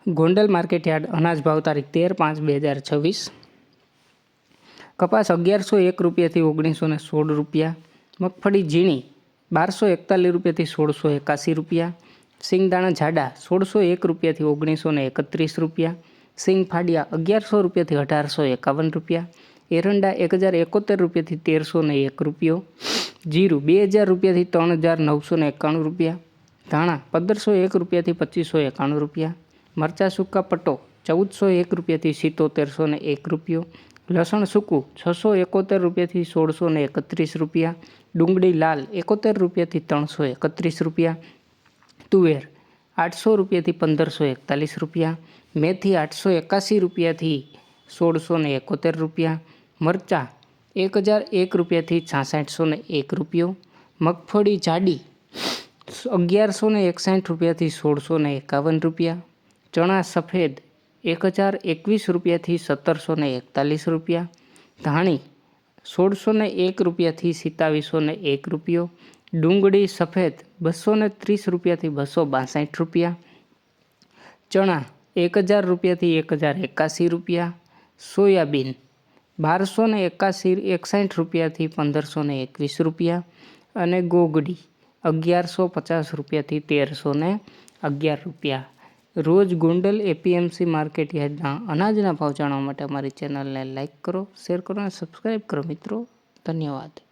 Gondal market yard અનાજ ભાવ તારીખ 13/5/2026। કપાસ 1101 રૂપિયાથી 1916 રૂપિયા। મગફળી ઝીણી 1241 રૂપિયાથી 1681 રૂપિયા। સિંગદાણા જાડા 1601 રૂપિયાથી 1931 રૂપિયા। સિંગ ફાડિયા 1100 રૂપિયાથી 1851 રૂપિયા। એરંડા 1071 રૂપિયાથી 1301 રૂપિયો। જીરું 2000 રૂપિયાથી 3991 રૂપિયા। ધાણા 1501 રૂપિયાથી 2591 રૂપિયા। મરચાં સૂકા પટ્ટો 1401 રૂપિયાથી 7701 રૂપિયો। લસણ સૂકું 671 રૂપિયાથી 1631 રૂપિયા। ડુંગળી લાલ 71 રૂપિયાથી 331 રૂપિયા। તુવેર 800 રૂપિયાથી 1541 રૂપિયા। મેથી 881 રૂપિયાથી 1671 રૂપિયા। મરચાં 1001 રૂપિયાથી 6601 રૂપિયો। મગફળી જાડી 1161 રૂપિયાથી 1651 રૂપિયા। ચણા સફેદ 1021 રૂપિયાથી 1741 રૂપિયા। ધાણી 1601 રૂપિયાથી 2701 રૂપિયો। ડુંગળી સફેદ 230 રૂપિયાથી 262 રૂપિયા। ચણા 1000 રૂપિયાથી 1081 રૂપિયા। સોયાબીન 1261 રૂપિયાથી 1521 રૂપિયા। અને ગોગડી 1150 રૂપિયાથી 1311 રૂપિયા। રોજ ગોંડલ એપીએમસી માર્કેટયાર્ડના અનાજના ભાવ જાણવા માટે અમારી ચેનલને લાઇક કરો, શેર કરો અને સબસ્ક્રાઈબ કરો મિત્રો। ધન્યવાદ।